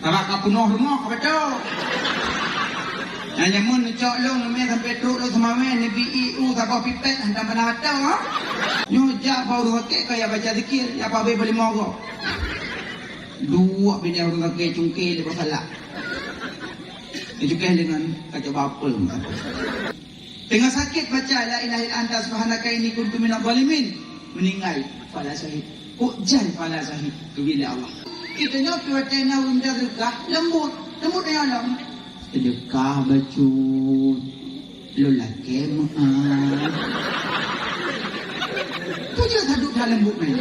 Tabak kau penuh rumah kau betul. Yang mun cok long namanya sampai teruk lo sama men BEU tabak pipet hantam pada tahu ha. Nyojak baru hakik kaya baca zikir ya apa boleh mogok. Dua bini orang kaki cungkil lepas salah. Cungkil dengan kacau bapel. Tengah sakit baca la ilaha illa anta subhanaka inni kuntu minadh dhalimin. Meninggal pada syahid. Ujan pada syahid kepada Allah. Kita nyopi wacana urung sedekah lembut yang alam. Sedekah bacut lelaki maaf. Tu je duduk dalam lembut ni.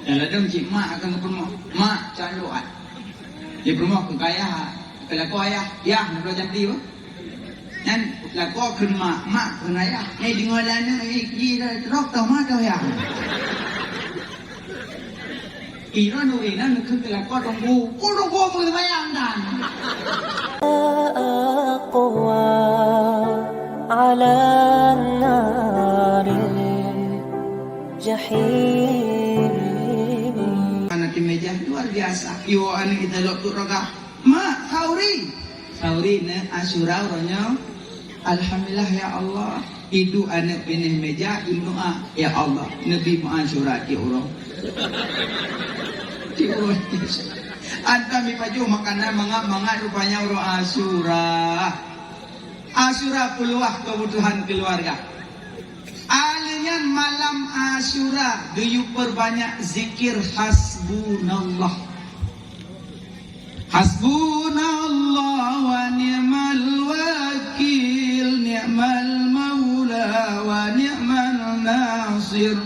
Dan ada cik mak akan ke rumah. Mak caluan. Di rumah ke kaya. Kalau kau ayah, ya nak belajar di apa? Dan kalau kau ke mak ke ayah. Dengar lana, dia terok tahu mak tahu ya. Kira nu ini nak kalau kau tunggu boleh bayang dan. أقوى على النار الجحيم. Anak di meja luar biasa. Yo anak kita loktu roga. Ma sauri ne asyura orangnya. Alhamdulillah ya Allah. Idu anak benih meja imnu'a ya Allah. Nabi ma asyura ti orang. Ti orang. Anta mi paju makanan manga rupanya orang asyura. Asyura peluah kebutuhan keluarga. Alian malam asyura duyuk perbanyak zikir hasbunallah. Hasbunallah wa ni'mal wakil, ni'mal maula wa ni'mal nasir.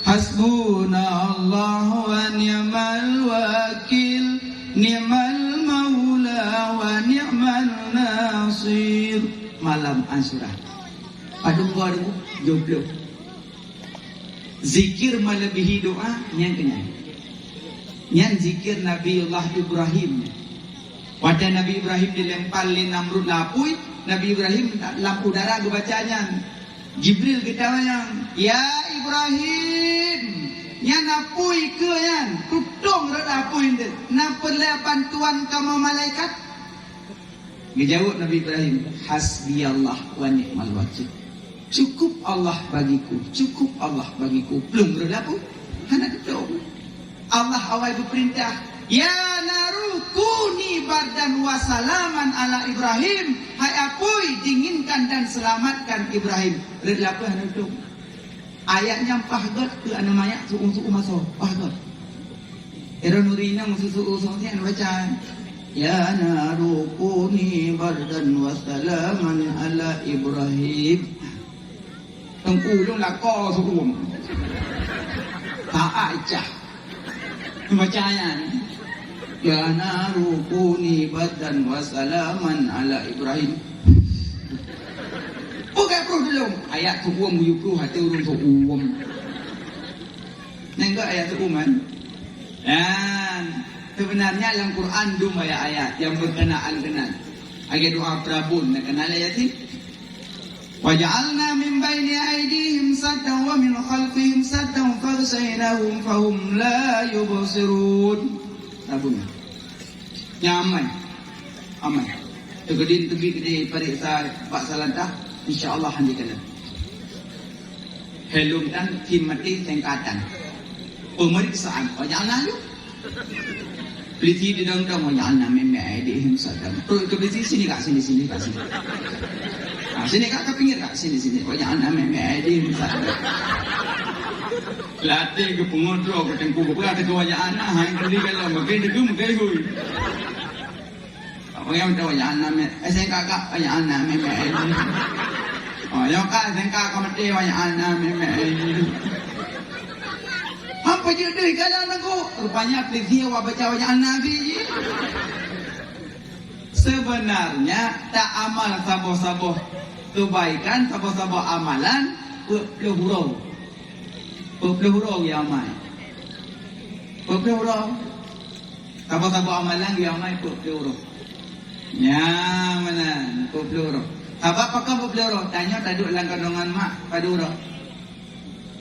Hasbunallah wa ni'mal wakil, ni'mal maula wa ni'mal nasir. Malam asyura padung baru jomblo zikir melebihi doa yang kenyang yang zikir Nabiullah Ibrahim. Pada Nabi Ibrahim dilempar li Namrud lapui, Nabi Ibrahim lampu darah bacanya. Jibril ketawanya, ya Ibrahim yang napui ke yang tutung rada apui itu naperlah bantuan kamu malaikat. Dijawab Nabi Ibrahim, hasbiyallah wa ni'mal wakil. Cukup Allah bagiku, cukup Allah bagiku. Belum berlaku, hanya ketemu. Allah awal berperintah, ya naru kuni bardan wa salaman ala Ibrahim. Hai apui, dinginkan dan selamatkan Ibrahim. Berlaku hanya itu. Ayatnya pahgat ke anak mayak suku masuk pahgat. Era nurina musuh yang bacaan. Ya naru kuni bardan wa salaman ala Ibrahim. Tengkulung lakor sukum. Tak acah. Bacaan. Ya naru kuni bardan wa salaman ala Ibrahim. Bukan perlu dulu. Ayat tu uam buyukru hati urung tu uam. Nengok ayat tu uman. Dan sebenarnya dalam Quran dua ayat yang berkenaan dengan ayat doa Prabun nak kenal ayat ini. Waja'alna min baini aydihim saddan wa min khalfihim saddan faghshaynahum fahum la yubsirun. Prabun. Nyaman. Aman. Tegedin tebi gede periksa Pak Salantah insyaallah handikalah. Helum dan timati sengkatan. Pemeriksaan waja'alna yuk. Peliti di dalam kamu yang nama media sadam. Tu peliti sini kak sini. Sini kak pinggir kak sini. Oh yang nama media sadam. Latih ke pengotor ke tengku ke ada wajah anak hang kali kalau makin degum makin hui. Apa yang tahu wajah anak saya kakak wajah anak media. Oh yang kak saya kakak mati wajah anak media. Apa je deh kalau aku rupanya peliti awak baca wajah Nabi. Sebenarnya tak amal saboh-saboh kebaikan, saboh-saboh amalan pelihurau yang amal. Pelihurau saboh-saboh amalan yang amal pelihurau. Ya mana pelihurau. Apa pakai pelihurau? Tanya taduk dalam kandungan mak pada urang.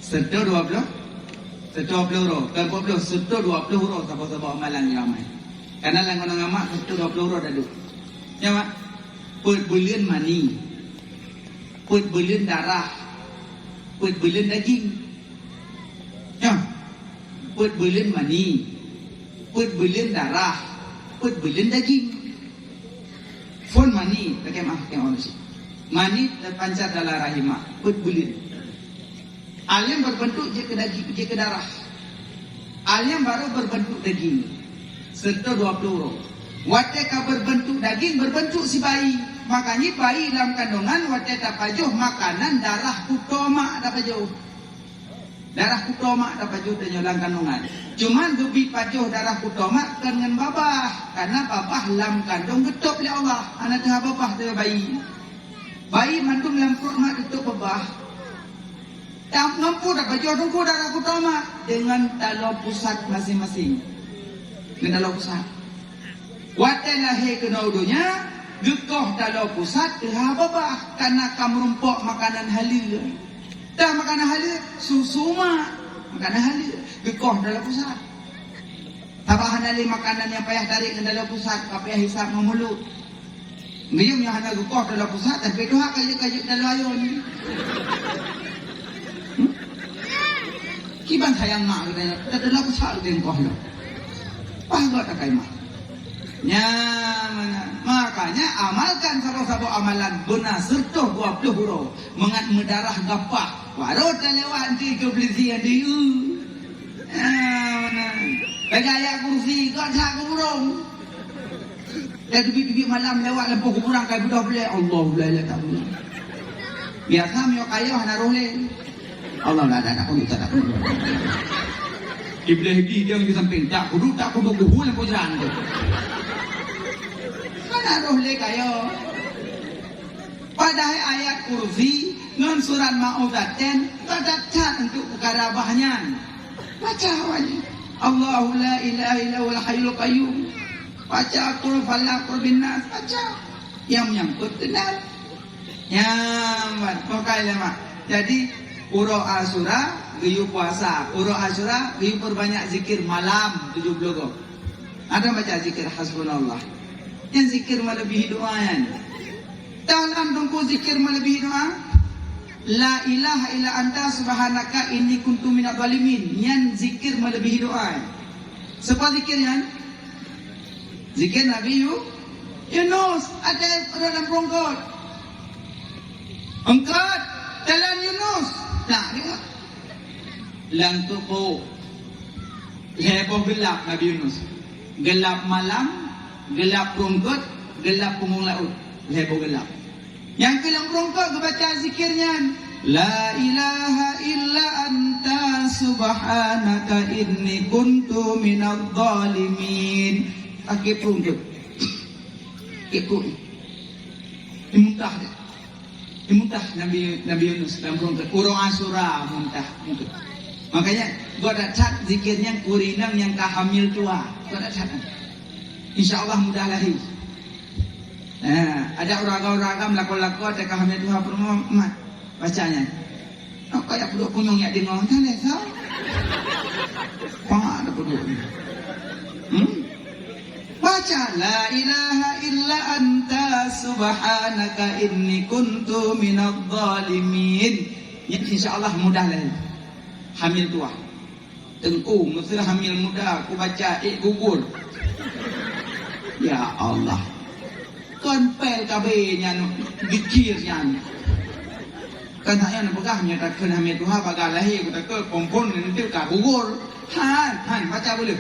Setu 20 Setu 20 euro. Kalau 20 setu 20 euro sahabat-sahabat amalan yang ramai. Karena lang orang amak itu 20 ro dadu. Ya mak. Put bulian mani. Put bulian darah. Put bulian daging. Ya. Put bulian mani. Put bulian darah. Put bulian daging. Fon mani, pakai mah yang orang sih. Mani terpancar dalam rahimah. Put bulian. Alim berbentuk je ke daging, je ke darah. Alim baru berbentuk daging. Serta 20 ro. Wateka berbentuk daging, berbentuk si bayi. Makanya bayi dalam kandungan wateka pajuh makanan darah kutoma ada pajuh. Darah kutoma ada pajuh dalam kandungan. Cuman gebi pajuh darah kutoma dengan babah. Karena babah dalam kandung getuk oleh Allah. Anak tengah babah tengah bayi. Bayi mandung dalam perut mak getuk babah. Tak mampu dah pajuh tunggu darah kutoma dengan talau pusat masing-masing. Dengan talau pusat. Watai lahir kena udunya, gekoh talau pusat keha babah. Karena kamu rumpuk makanan halil. Dah makanan halil, susu mak. Makanan halil, gekoh dalam pusat. Tabahan halil makanan yang payah tarik ke dalam pusat, payah hisap memulut. Ngiyum yang hanya gekoh dalam pusat, tapi itu hak kajuk-kajuk dalam ayun. Kiban sayang mak kita, kita dalam pusat ke gekoh lo. Pahak tak kaya mak. Makanya amalkan sabo-sabo amalan benar serta 20 huruf mengat mendarah gapah baru terlewat nanti ke belisi yang dia bergaya kursi kau tak kurung dan dubi-dubi malam lewat lampu kuburang kaya budak boleh Allah boleh tak boleh biasa miok ayah naruh le Allah lah ada aku tak aku Iblis di dia di samping tak kudu buhul lampu jalan tu naruh le kayo padahal ayat kursi ngan surat ma'udaten tak cat untuk perkara bahnya baca awalnya Allahu la ilaha illa huwal hayyul qayyum baca qul falaq qul binnas baca yang menyangkut kenal nyaman pakai lama jadi uro asura geyu puasa uro asura geyu perbanyak zikir malam 70 go ada baca zikir hasbunallah yang zikir melebihi doa yang dalam dongku zikir melebihi doa la ilaha illa anta subhanaka inni kuntu minadh dhalimin yang zikir melebihi doa siapa zikir yang zikir Nabi Yunus ada dalam perongkot angkat jalan Yunus tak dia lang tuko heboh gelap Nabi Yunus gelap malam gelap perongkot, gelap punggung laut. Lebo gelap. Yang kelam perongkot kebaca zikirnya. La ilaha illa anta subhanaka inni kuntu minadh dhalimin. Pakai perongkot. Ikut. Dimuntah dia. Dimuntah Nabi Yunus dalam perongkot. Urang Asura muntah. Makanya gua ada cat zikirnya kurinang yang kahamil tua. Gua ada cat. InsyaAllah mudah lahir. Ada uragam-uragam lakon-lakon ada kahamnya Tuhan Muhammad bacanya. Kayak puduk kunyung yang dengar kan ya sah? Pak ada puduk. Baca la ilaha illa anta subhanaka inni kuntu minadh dhalimin. InsyaAllah mudah lahir. Hamil tua. Tengku mesti hamil muda aku baca gugur. Ya Allah. Konpel kabehnya dikirnya. Kan saya nak pegahnya tak kena hamil Tuhan bagai lahir kita ke kompon nanti ka gugur. Han baca boleh.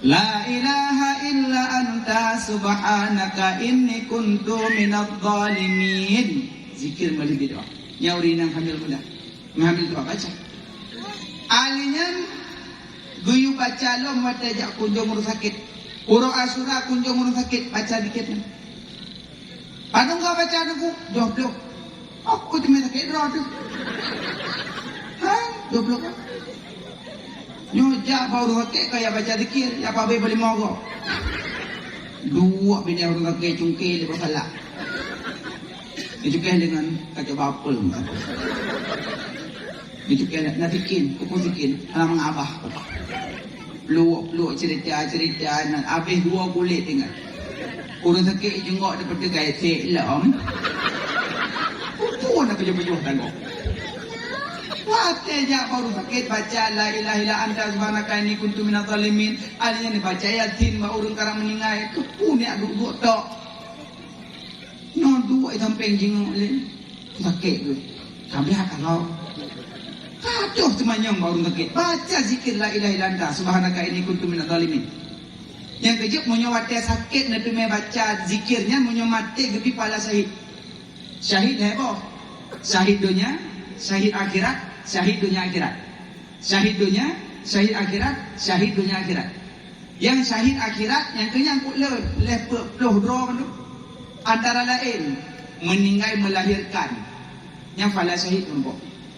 La ilaha illa anta subhanaka inni kuntu minadh dhalimin. Zikir melebihi doa. Nyauri nang hamil muda. Mengambil doa baca. Alinya guyu baca lo mata jak kunjung urus sakit. Uro asura kunjung urus sakit baca dikit. Padung kau baca aku 20. Aku cuma sakit roh tu. 20 kan? Nyojak baru sakit kaya baca dikit. Ya apa boleh mogok. 2 bini urus sakit cungkil lepas salah. Cungkil dengan kaca bapel. Cungkil nak bikin, kupu bikin alam abah. Peluk cerita habis 2 kulit tinggal. Orang sakit jengok daripada gaya selam. Pun nak baju tanggung. Waktunya baru sakit baca la ilaha illa anta subhanaka inni kuntu minadz zalimin. Alnya ni baca yasin ba urang karang meninggal kepunya duduk tok. No dua samping jengok le. Sakit tu. Sampai kalau kacau semuanya baru sakit. Baca zikir la ilaha illa anta subhanaka inni kuntu minadz zalimin. Yang kejap munyo wate sakit na tu me baca zikirnya munyo mati gebi pala syahid. Syahid heboh. Syahid dunia, syahid akhirat, syahid dunia akhirat. Syahid dunia, syahid akhirat, syahid dunia akhirat. Yang syahid akhirat yang kenyangkut lepeloh draw kan tu. Antara lain meninggal melahirkan. Yang pala syahid rumpuk.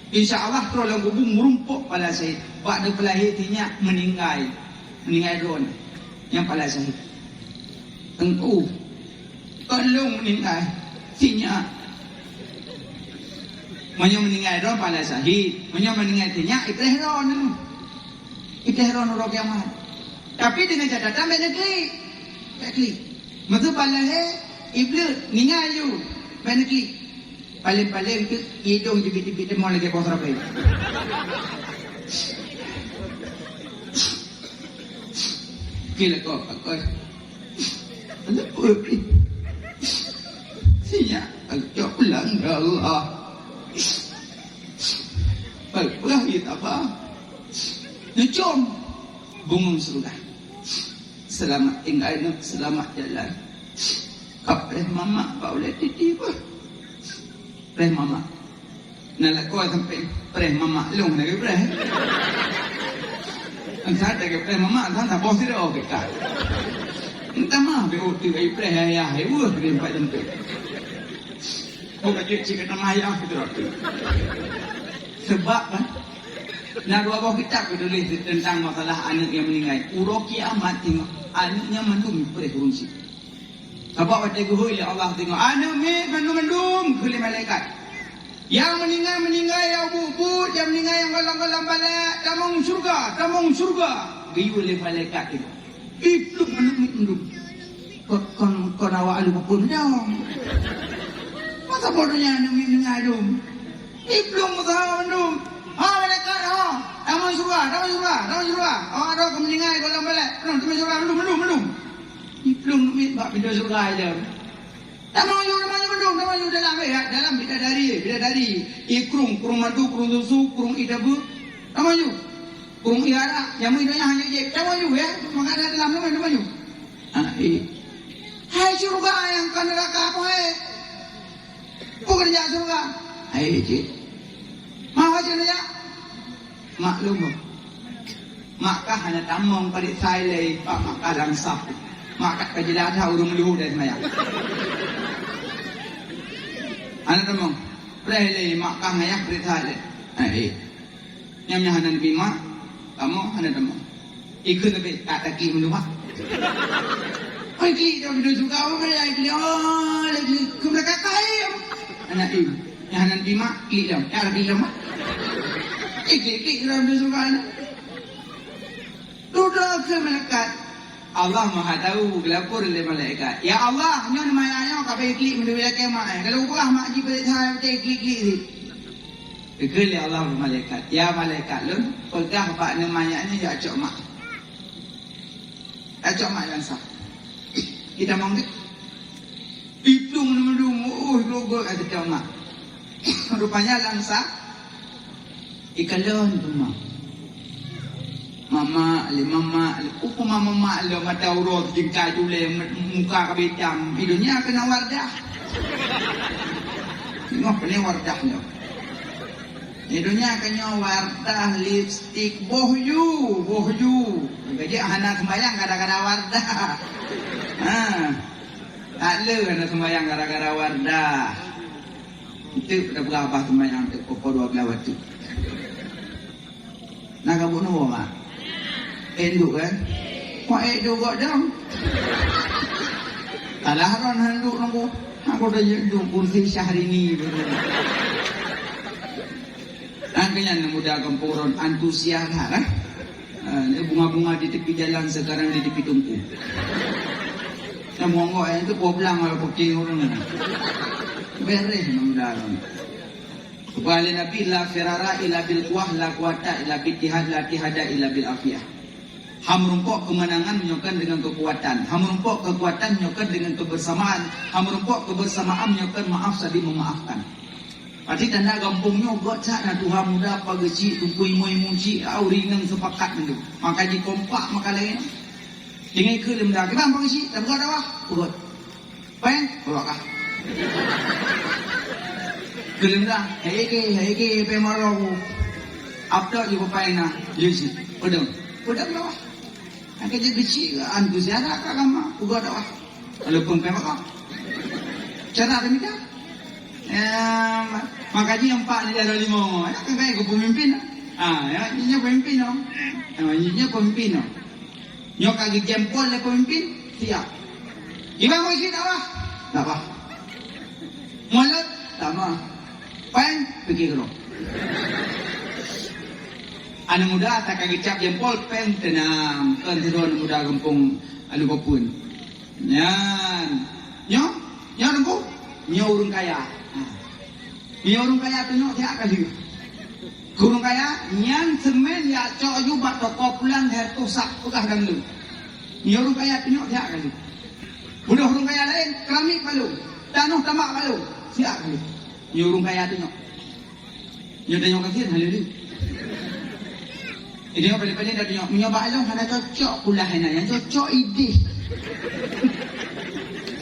InsyaAllah tolong hubung merumpuk pala syahid. Pada pelahirnya meninggal drone. Yang pala syahid. Tengku tolong meninggal tinya. Menyo meninggal drone pala syahid. Menyo meninggal tinya ikhron. Ikhron ro kiamat. Tapi dengan catatan beda klik. Maka pala iblis ningal you beda klik. Paling-paling itu hidung jepit-jepit mau lagi kosong apa. Gila kau pakai. Ada apa? Sinya agak pulang Allah. Pulang kita apa? Ngecom bungung surga. Selamat tinggal, selamat jalan. Kapres mama kau boleh titip. Pres mama. Nak kau sampai pres mama long lagi pres. Angkat lagi pres mama, angkat tak bos dia okey kan. Entah mah beruti lagi pres ayah, ibu berempat jemput. Oh kecil cik nama ayah itu roti. Sebab kan, nak dua buah kitab tulis tentang masalah anak yang meninggal. Urok kiamat tengok anaknya mendung pres kurunsi. Sebab waktu itu ya Allah tengok anak mendung kuli malaikat. Yang meninggal yang bubut, yang meninggal yang galang-galang balik, tamung surga. Biu oleh malaikat itu. Itu mendung. Kau awak lu pun dah. Masa bodohnya anak meninggal tu. Itu mendung. Malaikat tamung surga. Awak ada kau meninggal galang balik. Tamung surga mendung. Belum bak pintu surga aja. Tamang you dalam bidadari. Kurung madu, kurung susu, kurung idabu. Tamang you. Kurung iara, jamu idanya hanya je. Tamang you ya, maka ada dalam tamang you. Hai surga yang kan neraka apa hai? Pekerja surga. Hai je. Mau aja ya. Maklum. Maka hanya tamang pada saya pak maka langsap. Maka kejelas urung luhu dari maya. Anak temong, perele makan ayah berita le. Nyamnya hanan bima, kamu hanan temong. Ikut lebih tak taki menua. Pergi dah video juga apa lagi? Oh, lagi kemerdekaan kaya. Anak ibu, yang hanan bima, klik dah. Yang lagi dah. Klik dah video juga. Sudah kemerdekaan. Allah Maha tahu gelapur oleh malaikat. Ya Allah, nyon mayanya kabeh klik mendulia kemah. Kalau ubah mak ji pada saya klik ni. Dikeli Allah malaikat. Ya malaikat lun, pegang pak namanya ya acok mak. Acok mak yang sah. Kita mong iplung menudung logo ada acok mak. Rupanya langsa ikalon tu mak. Mama lo mata urut jengka jule muka kabecam hidungnya kena wardah. Tengok ni wardah lo. Hidungnya kena wardah lipstick bohyu. Gaji anak sembayang gara-gara wardah. Tak le anak sembayang gara-gara wardah. Itu dah berapa sembayang tu pokok 12 waktu. Nak kabut no mak. Enduk kan? Kau enduk kau dong. Alah ron handuk nunggu. Aku dah enduk kursi syahri ni. Angkanya muda kempuron antusias kan? Bunga-bunga di tepi jalan sekarang di tepi tungku. Yang monggo itu poblang kalau pakai orang ni. Beres mudah-mudahan. Wala nabi la firara ila bil quwah la quwata ila bil tihad la tihada ila bil afiyah. Hamerumpok kemenangan menyokan dengan kekuatan. Hamerumpok kekuatan menyokan dengan kebersamaan. Hamerumpok kebersamaan menyokan maaf saling memaafkan. Pasti tanda gampungnya buat cak Tuhan muda pageci tumpui muci au ringan sepakat itu. Maka di kompak maka lain. Tinggal ke lemda ke bang pageci tak buat apa? Buat. Pen buat. Kelemda, hei ke pemarahu. Apa juga paina, jadi, pedang lah. Yang kerja kecil, antusias lah kagama, uga dah. Walaupun pemarah, cara demikian. Makanya yang Pak ni ada 5, kan kayak pemimpin. Ini pemimpin, ini pemimpin. Nyok kaki jempol le pemimpin, siap. Gimana mau isi tak apa. Mulut, tak apa. Pen, pergi kerong. Anak muda tak kagicap jempol pen tenang. Kan tidur anak muda kampung alu papun. Nyan, nyo dengku, nyo urung kaya. Nyo urung kaya tu nyo tiap kali. Urung kaya, nyan semen ya cok jubat toko pulang her tusak tukah dan lu. Nyo urung kaya tu nyo tiap kali. Budak urung kaya lain keramik palu, tanuh tamak palu, siap kali. Nyo urung kaya tu nyo. Nyo tengok kafir hal ini. Ini apa paling dah tengok menyoba along hana cocok pula hana yang cocok ide.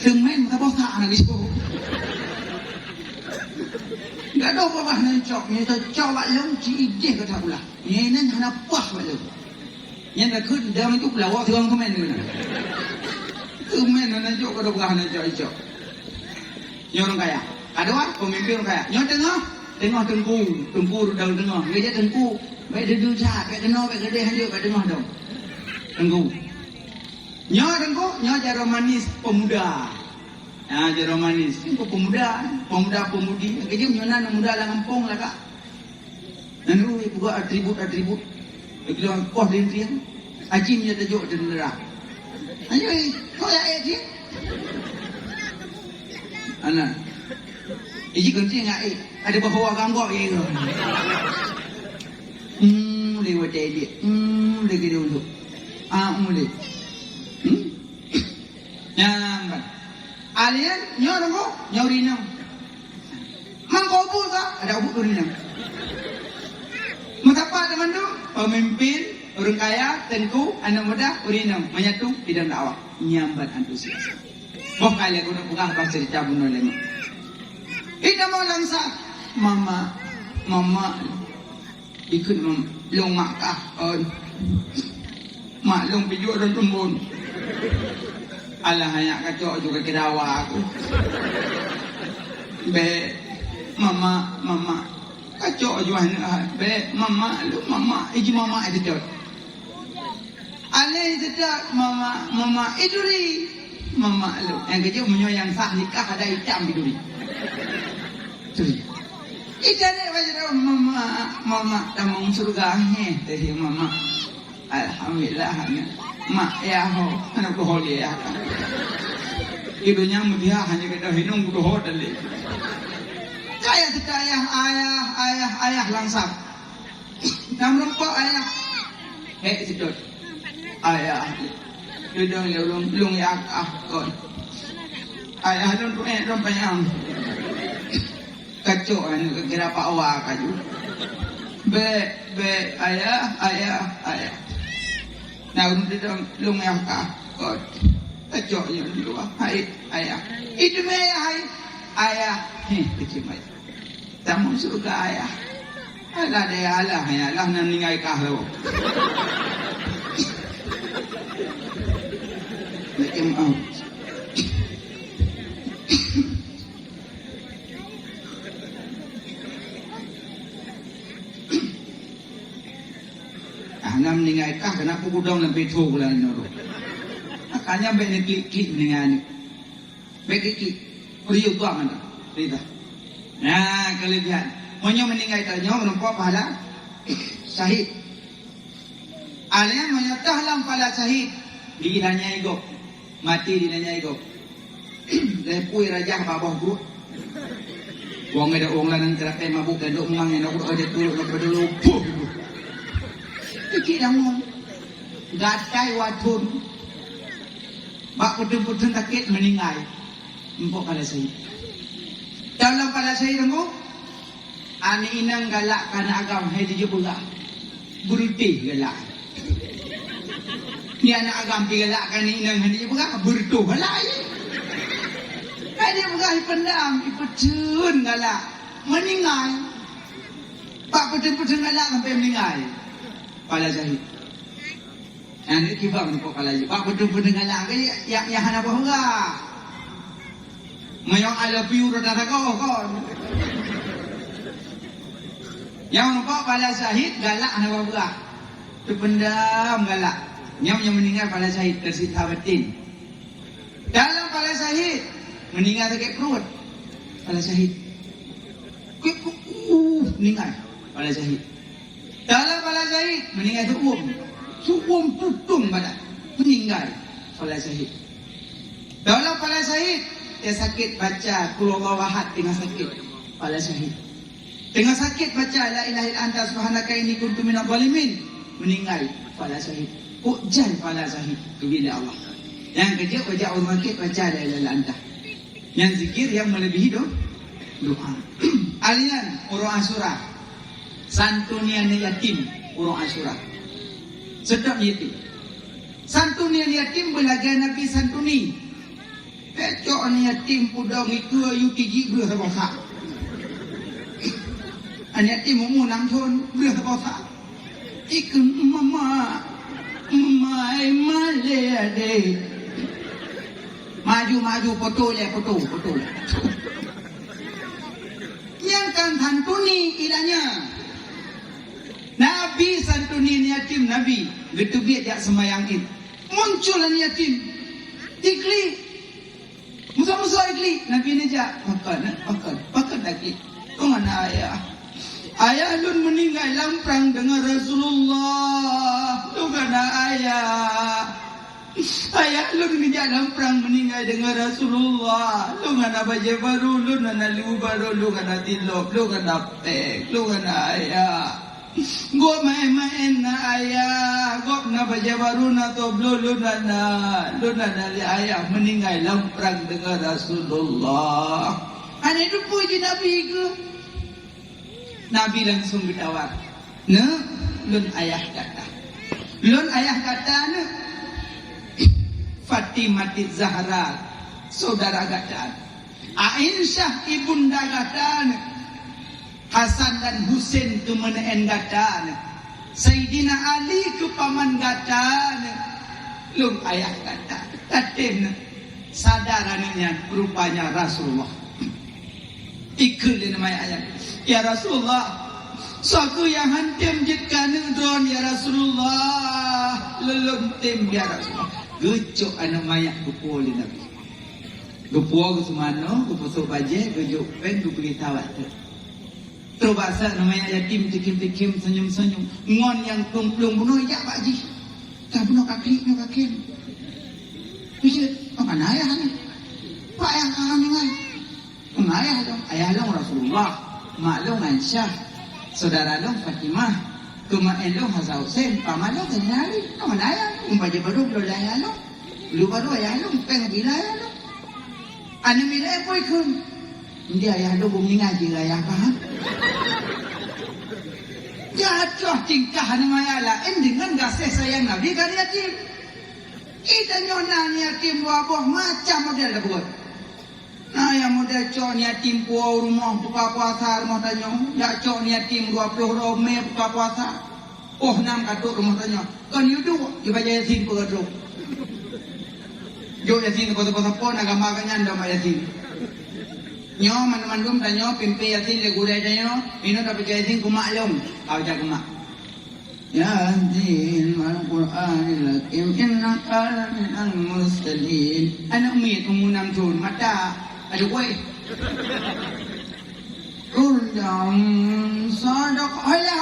Semen tak bosak nak dispo. Enggak ada apa hana cocok, ni cocok along ci ide kata pula. Ni nan hana pas along. Yang dah kun dah itu pula awak tengok komen ni. Komen hana cocok kada bukan hana cocok. Nyo orang kaya. Ada apa pemimpin orang kaya. Nyo tengok tengku dalam tengah. Dia tengku. Baik dia duduk jahat, baik kena, baik gede hanjur, baik tengah dong. Tengku. Tengku, cara manis pemuda. Cara manis. Tengku pemuda-pemudi. Kerja menyonan muda lah kampung lah kak. Dan itu juga atribut. Kita kau dan dia. Haji punya tajuk dan nerah. Haji, kau ya haji? Anak. Haji kencing nggak? Ada bahawa gangguan gitu. Lewat dia. Lagi dia untuk. Mulai. Nyambat. Alien, nyaw rinam. Mangkobu tak? Ada ubuk rinam. Mengapa teman tu? Pemimpin, orang kaya, tengku, anak muda, urinam. Menyatu, tidak dakwah. Nyambat antusias. Boh kali aku nak pegang pas cerita bunuh lema. Ida mau langsa. Mama. Ikut long mak kah? Mak long pijuk dan tumbun. Alah hanya kacau juga kirawa aku. Be mama kacau juga be mama iji mama itu jod. Ale itu jod mama iduri mama lu yang kecil yang sah nikah ada hitam iduri. Turi. Ikan ni macam mama tamang surga ni dari mama. Alhamdulillah mak ya ho anak tu holi ya. Ibunya mudia hanya kita hinung tu ho dali. Kaya sekaya ayah langsap. Nam rumpok ayah. Sedot. Ayah. Dudung lung yak kon. Ayah dun payang. Kacau ni kira Pak Awak kaju. Be ayah. Nah untuk lung yang kot. Kacau ni dulu. Ayah. Itu me ayah. Kecil mai. Tamu surga ayah. Alah dia alah nak ningai kah lo. Macam nam ningai kah kenapa kudong lebih thuk lah noro. Akanya be klik ningai ni. Be klik. Riu tua mana? Rida. Nah, kelebihan. Monyo meningai tanya menempuh pahala syahid. Alanya menyatah lam pala syahid. Di nanya igok. Mati di nanya igok. Lepui rajah babah guru. Wong ada wong lanang terapai mabuk dan dok mang yang nak ada turut nak pada lupuh. Iki dang gatai wadun. Bak putun-putun takit meninggal. Empok pala syahid. Dalam pala syahid engko ani inang galak kana agam hai tujuh pula. Berutih galak. Ni anak agam pi galak kana inang hai tujuh pula bertuh galak. Dia bergahi pendam, ipecun galak, meninggal. Pak pecun-pecun galak sampai meninggal. Pala syahid. Yang ni kibang ni pala syahid. Pak pecun-pecun galak ke yang hana bahura. Mayang ala piu roda kau kon. Yang nampak pala syahid galak hana bahura. Tu pendam galak. Yang meninggal pala syahid tersita batin. Dalam pala syahid meninggal sakit perut pala syahid. Meninggal pala syahid. Dalam pala syahid meninggal suum tutung badan meninggal pala syahid. Dalam pala syahid dia sakit baca qul huwallahu ahad tengah sakit pala syahid. Tengah sakit baca la ilaha illa anta subhanaka inni kuntu minadh dhalimin meninggal pala syahid. Ujan pala syahid bila Allah. Yang kerja baca Allah sakit baca la ilaha illa anta. Yang zikir yang melebihi doa. Alian urang Asyura. Santunian yatim urang Asyura. Sedap yatim. Santunian yatim belaga Nabi santuni. Pecok ni yatim pudong itu ayu tiji belah sabasa. An yatim umur 6 tahun belah sabasa. Ikun mama mai male ade. Maju foto le. Yang kan santuni ilahnya. Nabi santuni yatim Nabi. Gitu biar jak semayang it. Muncul yatim. Ikli. Musa ikli. Nabi ni jak makan lagi. Kau mana ayah? Ayah lun meninggal lamprang dengan Rasulullah. Tu kana ayah. Ayah lu ni dalam perang meninggal dengan Rasulullah. Lu ngana baje baru, lu ngana lu baru, lu ngana tilop, lu ngana pek, lu ngana ayah. Gua main-main na ayah, gua na baje baru na toblo, lu ngana li ayah meninggal dalam perang dengan Rasulullah. Ane itu puji Nabi ke? Nabi langsung bertawar. Lun ayah kata ne. Fatimah Zahra saudara gadaan, Aisyah ibunda gadaan, Hasan dan Husain tu menean gadaan, Sayyidina Ali ke paman gadaan, lung ayah gadaan. Katen sadarannya rupanya Rasulullah. Ikul nama ayat. Ya Rasulullah, suatu yang hantem jika nudron ya Rasulullah, lelum tim ya Rasulullah. Gecok anak mayat gupo oleh Nabi. Gupo ke semano, gupo sobaje, gejok pen, gupo ditawat. Terbasa namanya yatim, tikim, senyum. Ngon yang plung bunuh, ya Pak Ji. Tak bunuh kaki. Bisa, mana ayah ni? Pak ayah kakak ni kan? Ayah dong, Rasulullah. Mak long Aisyah. Saudara long Fatimah. Kumain long Hasan Husain, paman long kenyari. Mana ayah? Umpah baru belum ayah long. Lu baru ayah long, pengen bila ayah long. Anu bila apa ikut? Dia ayah long meninggal je ayah paham? Jatuh tingkah nama ayah lah. Dengan kasih sayang Nabi kan yatim. Ita nyonan yatim buah macam model dah buat. Nah yang model cok yatim buah rumah buka puasa rumah tanya. Ya cok yatim 20 rome buka puasa. Oh 6 katuk rumah tanya. Kan you do, you baca yasin pengaduk. Jo yasin kota-kota pun agama kanyan dah yasin. Nyo man-mandum tanya pimpi yasin le gulai tanya. Ino dah baca yasin kumaklum. Kau jaga kumak. Yasin al-Quranil Hakim innaka laminal mursalin. Anak umit umunam jun mata. Aduh kue. Rundang sadaq. Hola.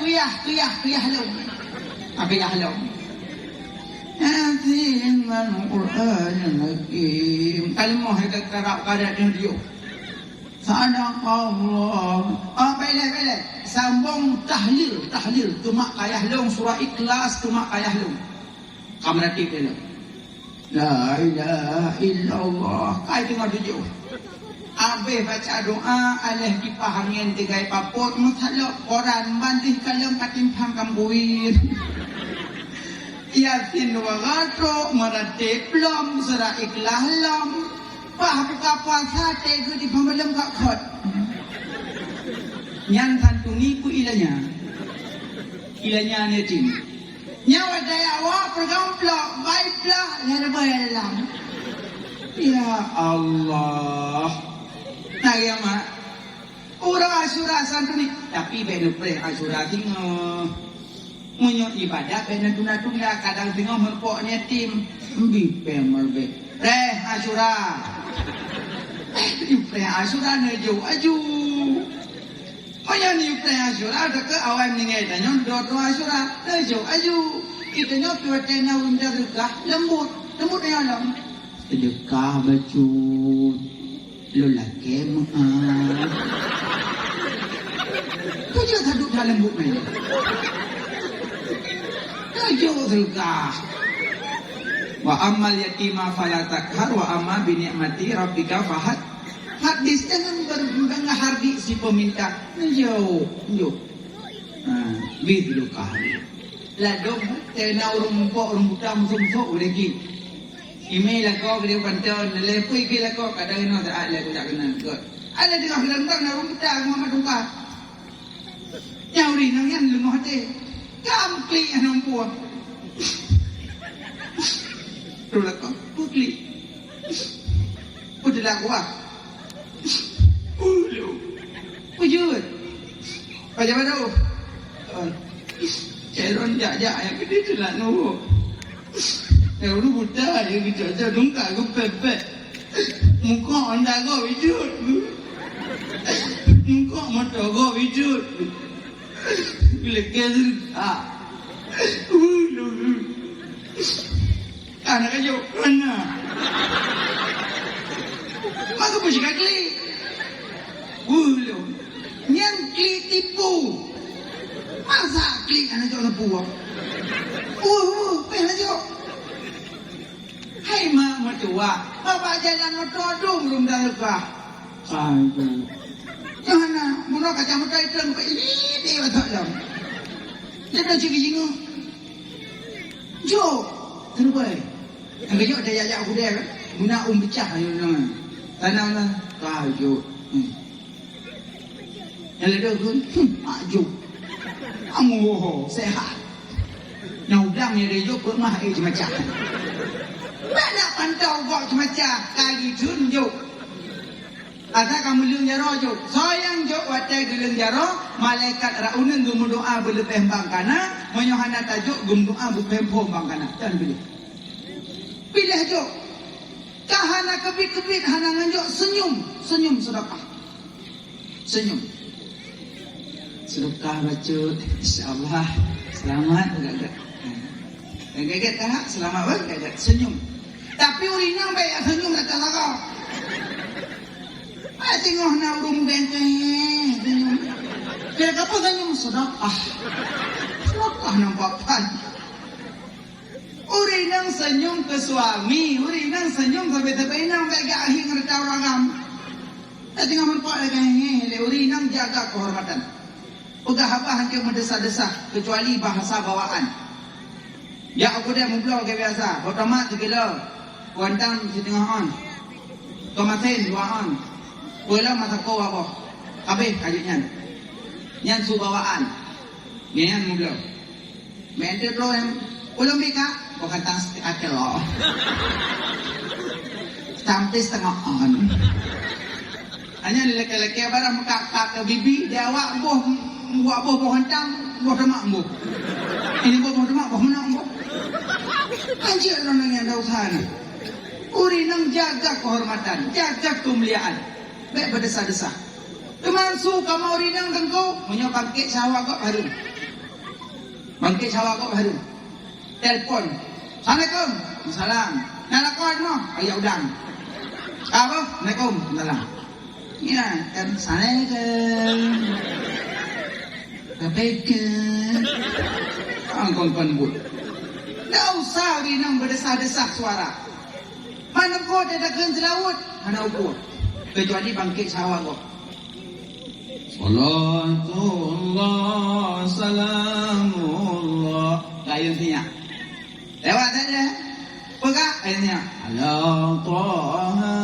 Kuyah lu. Apa yang halau? Yasin wal Qur'anil Hakim. Kalimah yang kerap kadat dia. Sadaqallah. Bela. Sambung tahlil. Tu mak ayah long surah Ikhlas tu mak ayah long. Kamu nanti bela. La ilaha illallah. Kai tengah tujuh. Abe baca doa alih dipahangin tigai papot mutalok Quran bandih kalam katimpang kambuin. Yasin wa gatro maratib lom surah Ikhlas lom. Pah buka puasa tegu di pembelam kak khot. Nyan santungi ku ilanya ni tim. Nyawa daya wa pergamplok baiklah lerbalam. Ya Allah. Naya mak. Urang Asyura santuni tapi benu pre Asyura tingo. Munyo ibadah benu tuna kadang tingo merpoknya tim. Mbi pemerbe. Asyura. Pre Asyura nejo aju. Maya ni pre Asyura deke awam ningai tanyon do Asyura nejo aju. Kita nyopi watena unda dekah lembut yang alam. Sedekah bacut. Lelaki kau jangan duduk dalam lembut ni. Kau sedekah. Wa amal yatima fala takhar wa amma bi ni'mati rabbika fahad. Hadis jangan berbangga hardi si peminta. Jauh. Bidlukah. Ladong tena urung butam sumsok lagi. Email ako video panton lepoy kila ko kadang no sa ala ko dagan ko. Ala di ako lang na rumta ang mga tungkat. Nyawri nang yan lumote. Kampli anong po. Tulad ko, putli. Putla ko ah. Ulo. Pujud. Pajaban daw. Ceron jaja yang gede celak no. Lu buta yang kita dungka aku pepe. Muka anda kau wujud. Muka mata kau wujud. Bila kezir anak aja mana? Maka pusing kali. Yang kli tipu. Masa kli anak jauh lepuh. Pengen aja. Hai mak mertua, bapak jalan motor dong belum dah lekah. Aduh. Jangan nak kacang motor itu muka ini dia betul jam. Dia dah cakap jingo. Jo, terbaik. Angkat jo dah jajak aku dia. Guna pecah ayo jangan. Tanam lah. Tajuk. Yang ada pun, jo. Amu sehat. Nyaudang ni dia jo pernah macam. Mana pantau kau semacam kali tunjuk. Ada kamu leng jaro juk. Sayang juk watai geleng jaro. Malaikat raunan gum doa berlepeh bangkana. Menyohana tajuk gum doa berlepeh bangkana. Dan pilih. Pilih juk. Kahana kebit hana nganjuk senyum sedekah. Senyum. Sedekah baca. InsyaAllah selamat agak-agak. Agak-agak tak selamat agak-agak senyum. Tapi urinang baik senyum datang kau. Tengok nak urung bengkeh senyum. Kira apa senyum sedekah. Sedekah nampak pan. Urinang senyum ke suami, urinang senyum sampai terpenang baik akhir ngerta ragam. Tengok nampak lagi urinang jaga kehormatan. Pegah apa hangke mendesah-desah kecuali bahasa bawaan. Ya aku dia mublo ke biasa. Pertama 3 kilo. Kuantan setengah on. Tomaten 2 on. Kuala masako apa? Habis kajutnya. Nyan su bawaan. Nyan mublo. Mente lo yang ulang bika bukan tang setengah kilo. Sampai setengah on. Hanya lelaki-lelaki barang mekak ke bibi dia awak buah pohon tang buah demak bu. Ini buah demak buah menang bu. Anjir orang yang dah usaha ni. Urinang jaga kehormatan, jaga kemuliaan. Baik berdesah-desah. Teman su kamu urinang tengkau, punya paket sawah kau baru. Bangkit sawak kok baru. Telepon. Assalamualaikum. Salam. Nak lakon no? Ayah udang. Apa? Assalamualaikum. Salam. Ya, kan Assalamualaikum. Kepeken. Angkon but. Tak usah rinang berdesah-desah suara. Mana kau tidak kena selawut? Mana ukur? Kecuali bangkit sawak kok. Salatullah, salamullah. Ayat niya. Lewat saja. Pegak ayatnya. Ala taha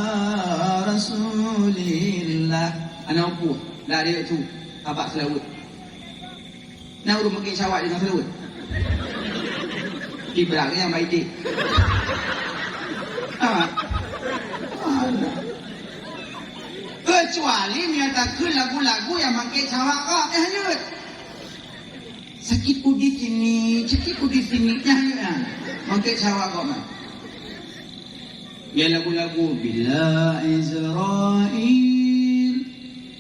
rasulillah. Anak ukur. Dari itu. Abak selawut. Nak urut bangkit sawak dengan selawut. Ibrak yang baik dik. Kecuali menyatakan lagu-lagu yang pakai cawak kok hanyut. Sakit di sini, hanyut. Pakai cawak kok mah. Ya lagu-lagu bila Israel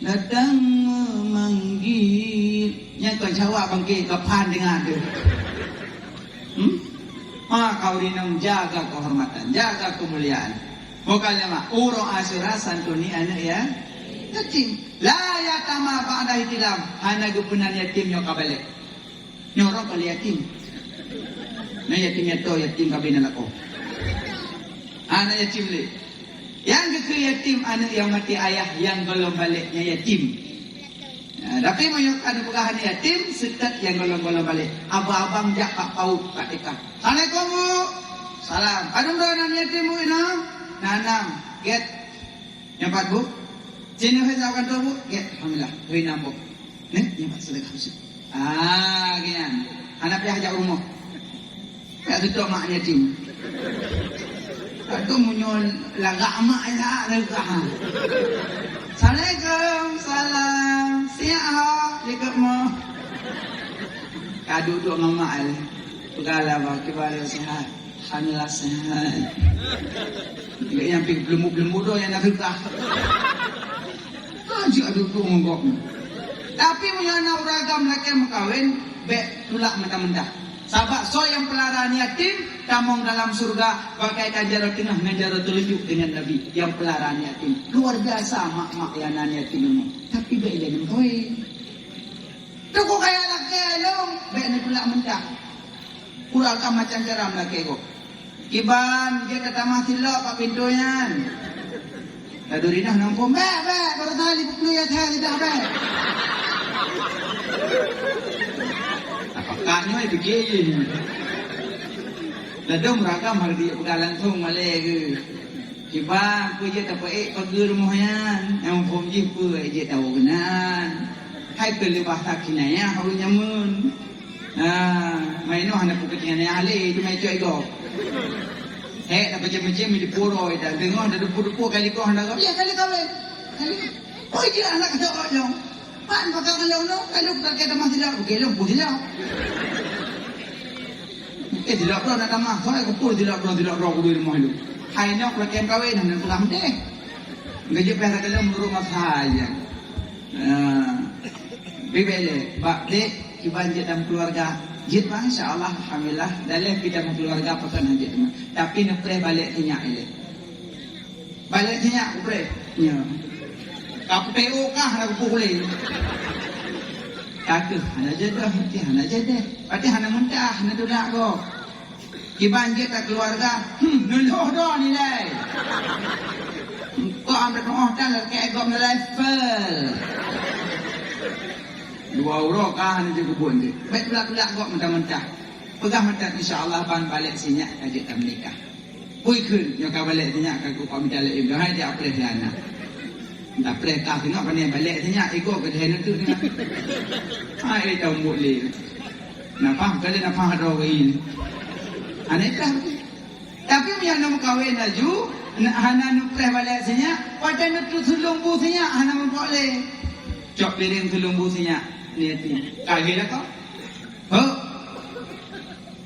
datang memanggil. Yang kau cawak pakai kepan dengar tu. Kau rinang jaga kehormatan, jaga kemuliaan. Bukannya mah uro asyura santuni anak ya. Yatim. La yatama ba'da ihtilam. Hana gupunan yatim yo kabalik. Nyorok kali yatim. Na yatim yato yatim kabina lako. Anak yatim le. Yang ke yatim anak yang mati ayah yang belum baliknya yatim. Tapi menyukai pegahan yatim sekat yang golong-golong balik. Abang-abang jak pak paut pak tika. Assalamualaikum bu. Salam. Aduh nan yatim bu ina. Nanam. Get. Yang pat bu. Sini saya akan tahu bu. Get. Alhamdulillah. Hui nampak. Nih. Yang pat sedekah usik. Gian. Anak dia hajak rumah. Tak tutup mak yatim. Aduh munyol lagak mak ya lagak. Assalamualaikum. Salam. Siap, dekat mau. Kadu duduk dengan mak al. Pegala bah, kebala sehat. Alhamdulillah sehat. Yang pergi belemu-belemu tu yang nak tukar. Ajak duduk menggok. Tapi punya anak uragam laki mengkawin, bek tulak mentah-mentah. Sabak so yang pelaraan yatim, tamong dalam surga, bagaikan jarak tengah dengan jarak telunjuk dengan Nabi. Yang pelaraan yatim. Luar biasa mak-mak yang nan yatim ini. Tapi baik dia mengkawin. Tu kau kaya laki long, baik ni tulak mentah. Kurangkan macam jaram laki kau. Kiban, dia kata masih lok pak pintunya. Tadu rinah nampak, baik, baru tali pukul ya saya tidak baik. Apakahnya itu gini. Ladang ragam harga pegang langsung malai ke. Kiban, aku je tak baik pergi rumahnya. Yang pun je pun je tahu kenan. Hai kelebah tak kinaya, aku nyamun. Main noh anak pukitan yang alih itu main cuy go. Tak macam-macam di puro itu. Dengar ada depu-depu kali kau hendak. Ya kali kawin. Oh dia anak kata orang. Pan pakai kalau no, kalau pakai tamah tidak, okey lo pun tidak. Tidak pernah nak tamah, soalnya aku pun tidak pernah di rumah itu. Hai nak pakai kawin hendak pulang deh. Gaji pihak kalau menurut saya. Bibele, bak dek, kiban dalam keluarga. Jid bang, insyaAllah, Alhamdulillah. Dalam kita keluarga pakai hajit. Tapi nak pernah balik tinyak ini. Balik tinyak, pernah. Ya. KPU kah nak pulih? Kata, hana jadah, hana jadah. Pati hana mentah, hana tudak kau. Kiban je tak keluarga, nuluh dah nilai. Kau ambil tengah tak kayak kau level. 2 euro kah hana je kebun je. Baik belak-belak kau mentah-mentah. Pegah mentah insyaAllah ban balik sinyak kajik tak menikah. Pui kun, yang kau balik sinyak kau minta lagi. Hai dia apa dia anak. Tak boleh tak tengok pandai balik tanya ikut ke dia tu tengok. Hai tahu boleh. Napa kalau napa ada orang. Aneka. Tapi yang nak kahwin laju, hana nak preh balik senya, pada nak sulung bu senya hana boleh. Cok piring sulung bu senya ni ti. Kahwin dah kau? Ho.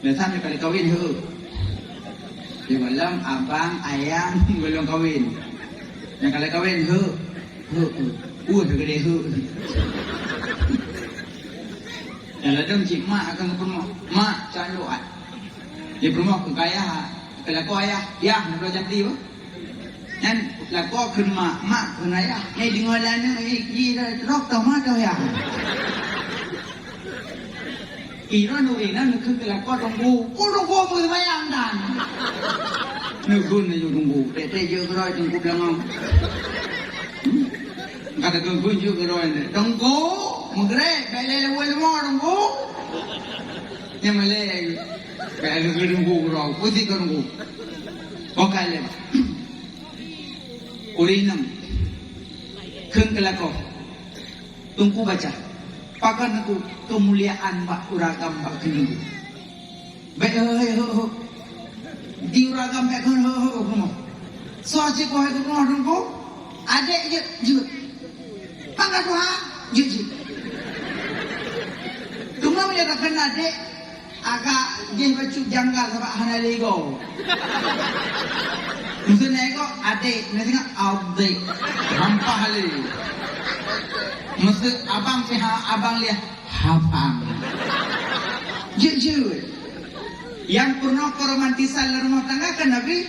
Biasa kali kahwin ho. Di malam abang ayang belum kahwin. Yang kalau kahwin ho. Dah gede hu. Dalam dong cik mak akan ke rumah. Mak calon doat. Di rumah ke kaya. Kalau kau ayah, ya nak belajar di apa? Yang lah kau ke mak ke ayah. Dengar lana, rok tau mak tau ya. Ira nu ina nu ke kalau kau tunggu mesti bayang dan. Nu kun nu tunggu, tete je keroi tunggu belakang. Kata kun je keroi ni, tunggu, menggerak, balik lewat rumah tunggu. Yang malay, balik tunggu keroi, putih tunggu. Okey le. Urinam, kun kalau kau tunggu baca. Pakan aku kemuliaan bak uragam bak kenunggu. Baik di uragam bak kenunggu. Soaci kau itu kau tunggu. Adik je. Pakai tu ha je. Tunggu menjaga kena adik. Agak dia bacuk janggal sebab hana lego. Maksudnya kau adik, nanti kan adik. Hampa hali. Maksud abang pihak abang lihat habang. Jujur. Yang pernah keromantisan dalam rumah tangga kan Nabi.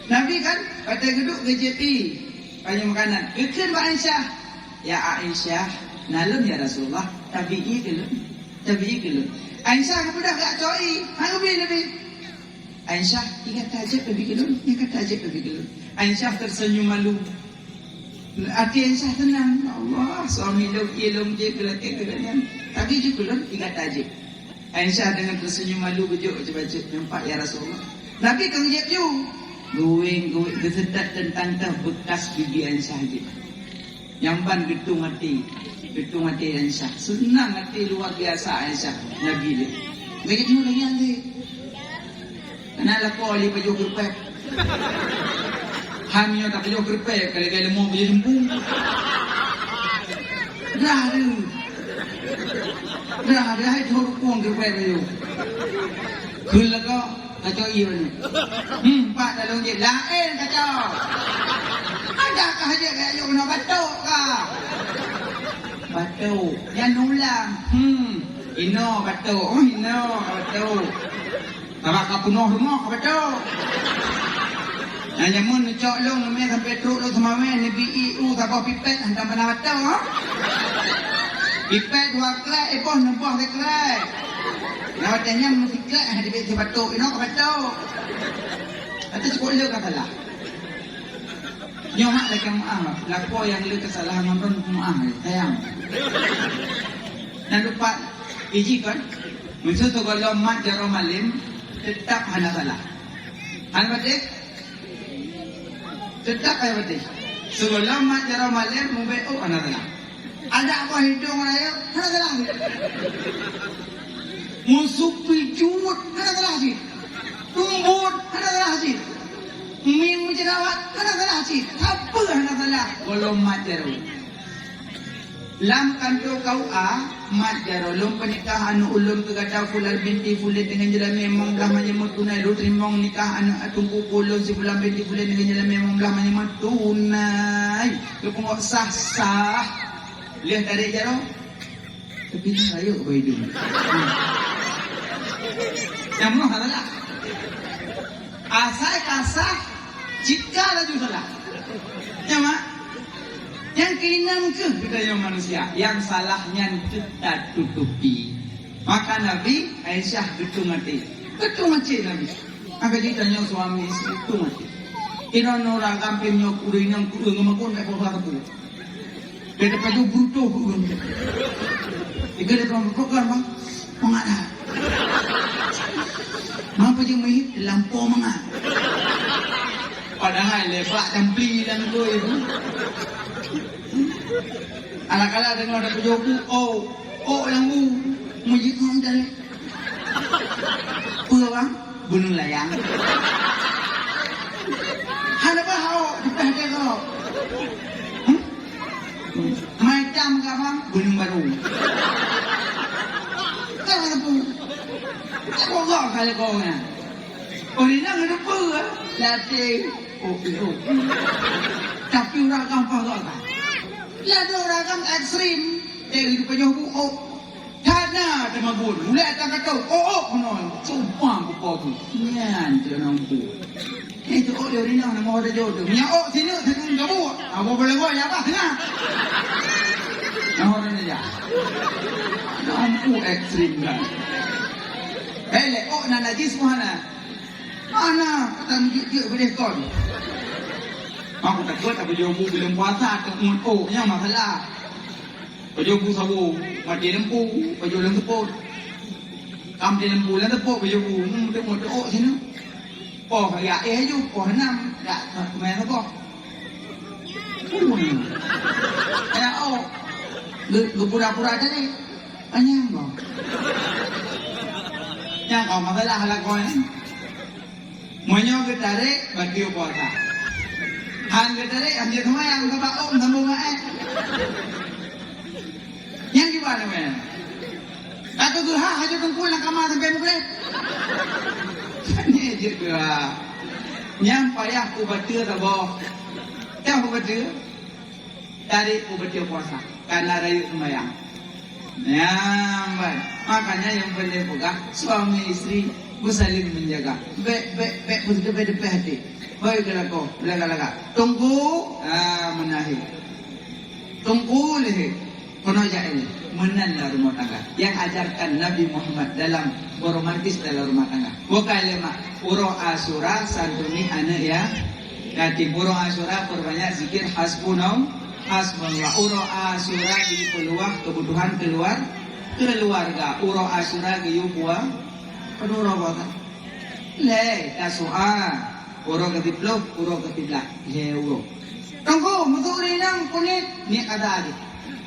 Nabi kan pada geduk GJP banyak makanan. Ikut Mbak Aisyah. Ya Aisyah, nalun ya Rasulullah. Tabi'i kelun. Aisyah kepada gak coi. Hang beli Nabi. Aisyah ingat tajib lebih kelun. Aisyah tersenyum malu. Hati Aisyah tenang. Allah, suami ilum je kelak-kelak. Tapi juga ingat tajib. Aisyah dengan tersenyum malu bejuk baca nampak ya Rasulullah. Nabi kang jep you. Going kesedat tentang bekas bibi Aisyah je. Nyamban getung hati Aisyah. Senang hati luar biasa Aisyah. Nabi dia. Begitu lagi nanti. Kenal kau li baju kerpek. Hamil tak baju kerpek kali-kali mau beli lembung. Dah hai thor kuang kerpek baju. Khul la ko kacau iya ni. Pak dalam je lain kacau. Adakah aja kayak yo kena batuk kah? Batuk. Yang nulang. Ino batuk. Ino batuk. Tabak kapunuh rumah ka batuk. Nah, nyamun cok long namanya sampai truk lo sama men BIU tak pipet hantam pernah batuk ha. Pipet dua klek epoh nempah ke klek. Lawatnya mesti klek ada besi batuk ino ka batuk. Atau cukup lo kata lah. Nyomak lagi maaf, laku yang lu kesalahan nonton maaf, sayang. Dan lupa iji kan, maksud tu kalau mat jaro malim tetap hana salah. Hana batik, tetap hana batik. Sebelum mat jaro malim mubek hana salah. Ada apa hidung raya hana salah. Musuh pijut hana salah sih. Tumbut hana salah sih. Min menjerawat hana salah sih. Apa hana salah? Kalau mat jaro. Lam kanto kau mat jaro lom pernikahan ulum kegata fulal binti fulit dengan jalan memang belah menyemut tunai lu terimong nikah anak tunggu ulum si fulan binti fulit dengan jalan memang belah menyemut tunai. Lu pengok sah. Lihat tarik jaro. Tapi saya ke hidung. Yang mana salah? Asal kasah jika laju salah. Ya mak. Yang keinginan ke kita yang manusia. Yang salahnya kita tutupi. Maka Nabi Aisyah getung hati. Nabi. Maka dia tanya suami istri getung hati. Iran orang kampung nyok urinang kurang ngemakun tak boleh aku. Dia dapat tu bruto kurang. Jika dia orang berkokar bang, mengada. Mapa je mahit lampau mengat. Padahal lepak dan beli dan tu itu. Anak-anak dengar ada pejoku, oh lambu, mujik kong dari. Apa bang? Gunung layang. Ada apa hao? Kita ada kau. Macam kah bang? Gunung baru. Kau apa? Kau kau kali kau ni. Oh ni nak ada apa? Latih. Oh. Tapi orang kampung kau tak. Lalu ragam ekstrim dari penyuh buku. Tak na tamagun. Ula ta kataw. Oo kuno. Sumpah ko po tu. Yan jangan pu. Itu oh dia ni nama orang jodoh. Nya oh sini sini kamu. Apa boleh buat ya apa? Nah. Orang ni ya. Nampu ekstrim kan. Hele oh na najis mana? Mana kata dia boleh kon. Aku takut aku jodoh belum puasa tu oh nya masalah. Pajobu sabu, mati lempu, pajobu lempu. Kam di lempu lan tepuk pajobu, tengok tengok sini. Po ya ju, po enam, ya main apa? Ya oh, lu pura-pura aja nih, anyang kau. Yang kau masalah halak kau ni. Monyo getare bagi puasa. Han getare ambil semua yang sebab sambung eh. Yang gimana men? Kata Duha hanya tengkul nak kamar sampai mukre. Ini je ke. Yang payah ku baca tabo. Yang ku baca dari ku baca puasa karena rayu sembahyang. Nyamban. Makanya yang penting pegang suami istri saling menjaga. Be betul hati. Baik kalau lega. Tunggu menahi. Tunggu leh. Penaja ini menanda rumah tangga yang ajarkan Nabi Muhammad dalam romantis dalam rumah tangga. Wakalema uro asura santuni anak ya. Nanti uro asura perbanyak zikir hasbunallah. Uro asura di peluang kebutuhan keluarga. Uro asura giyu buah kedua bata. Le tasua uro ketiplo uro ketipla le uro. Tunggu muturi nang kulit ni ada aja.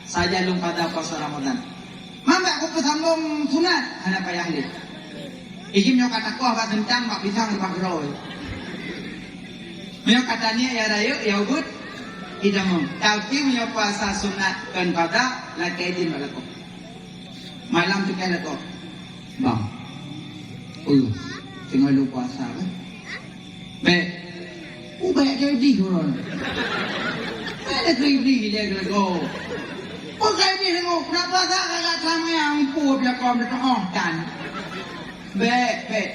Saja lung pada puasa Ramadan. Mama aku pesambung sunat anak payah ni. Ijim nyo kata ko ba tentang mak pisang bak roy. Myo katanya ya rayu ya ubud idamum. Tapi myo puasa sunat kan pada la kaidin balako. Malam tu kan ko. Bang. Tinggal lu puasa kan. Be. Ubay jadi horon. Ada kribli dia ko. Bukan ni tengok, kenapa tak kakak sama yang pun dia kau nak oh dan. Baik.